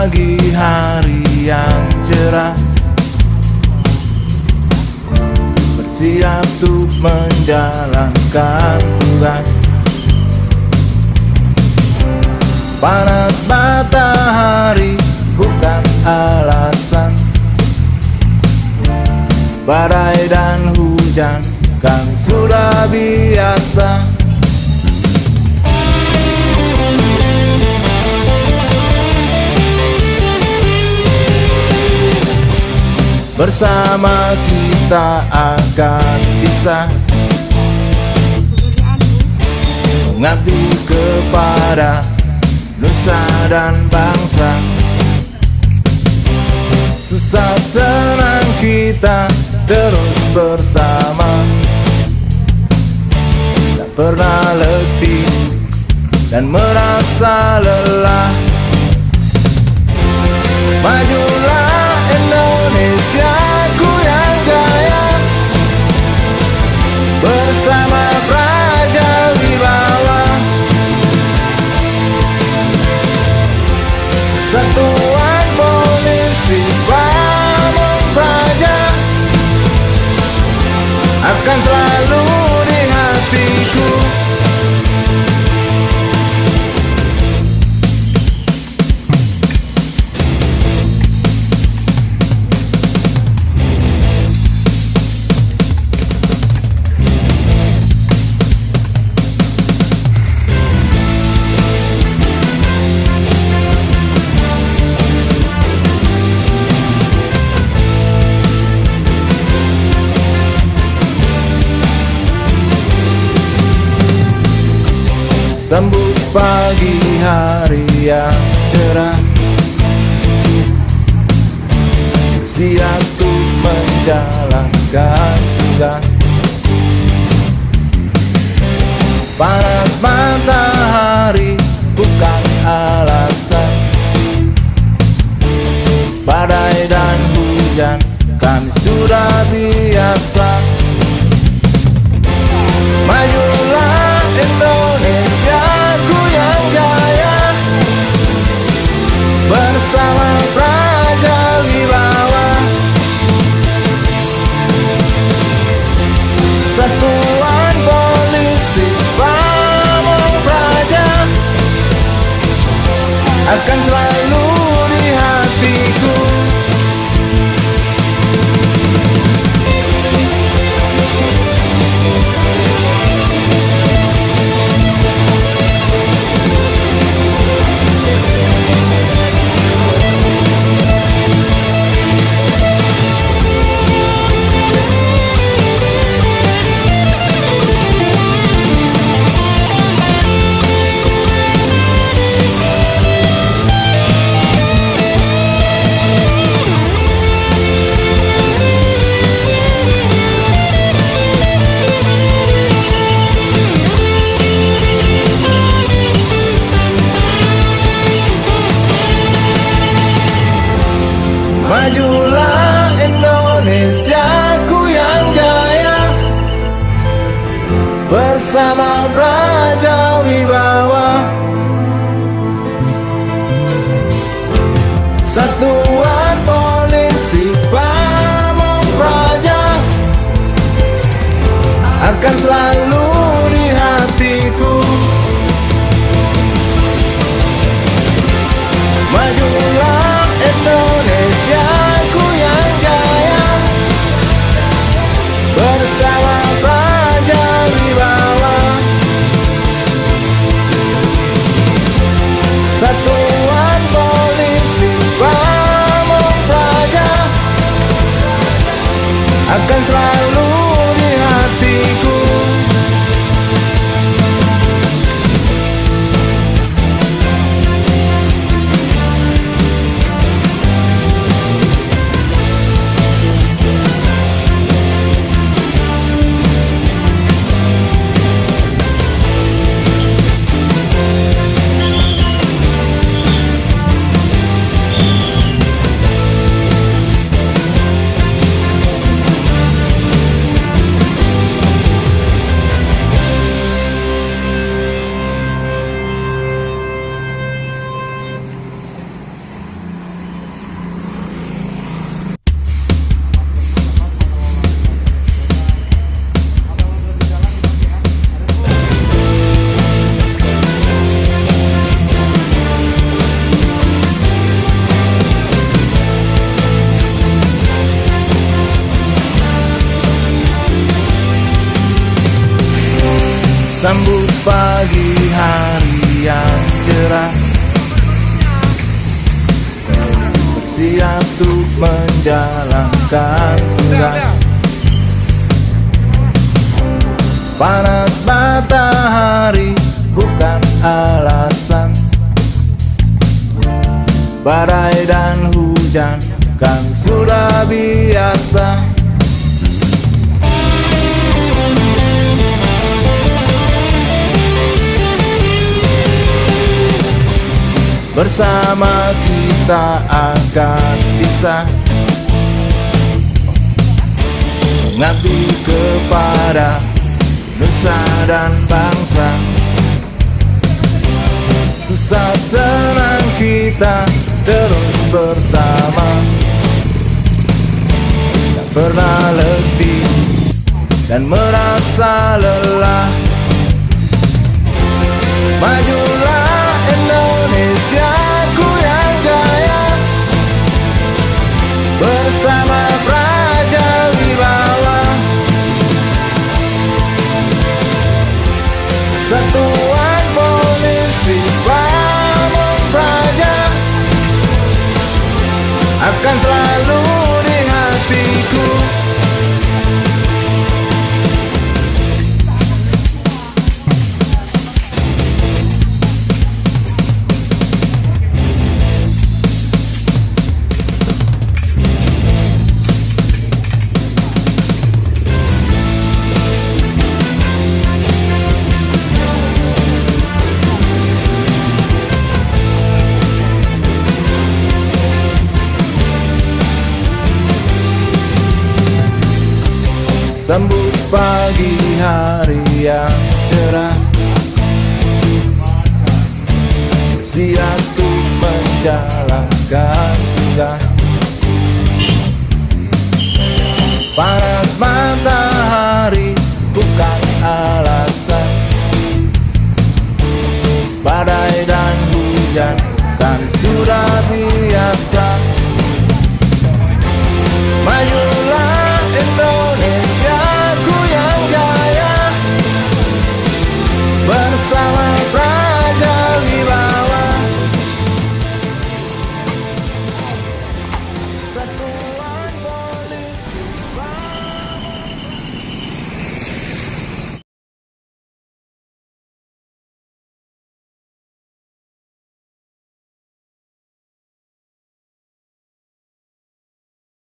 pagi hari yang cerah, bersiap untuk menjalankan tugas. Panas matahari bukan alasan, badai dan hujan kami sudah biasa. Bersama kita akan bisa mengabdi kepada nusa dan bangsa. Susah senang kita terus bersama, tak pernah letih dan merasa lelah. Majulah Indonesiaku yang jaya, bersama Praja Wibawa. Satuan Polisi Pamong Praja akan selalu di hatiku. Sambut pagi hari yang cerah, siap untuk menjalankan tugas. Panas matahari bukan alasan, badai dan hujan kami sudah biasa. Majulah Indonesiaku yang jaya, bersama Praja Wibawa. Satuan Polisi Pamong Praja akan selalu di hatiku. Majulah Indonesiaku yang jaya, bersama Praja Wibawa. Satuan Polisi Pamong Praja akan selalu di hatiku. Majulah Indonesiaku yang jaya, bersama Praja Wibawa. Satuan Polisi Pamong Praja akan selalu di hatiku. Sambut pagi hari yang cerah, siap untuk menjalankan tugas. Panas matahari bukan alasan, badai dan hujan kan sudah biasa. Bersama kita akan bisa mengabdi kepada nusa dan bangsa. Susah senang kita terus bersama, tak pernah letih dan merasa lelah. Majulah Indonesiaku yang jaya, bersama Praja Wibawa. Satuan Polisi Pamung Praja akan selalu di hatiku. Sambut pagi hari yang cerah, siap untuk menjalankan tugas. Panas matahari bukan alasan, badai dan hujan kan sudah biasa. Majulah Indonesia,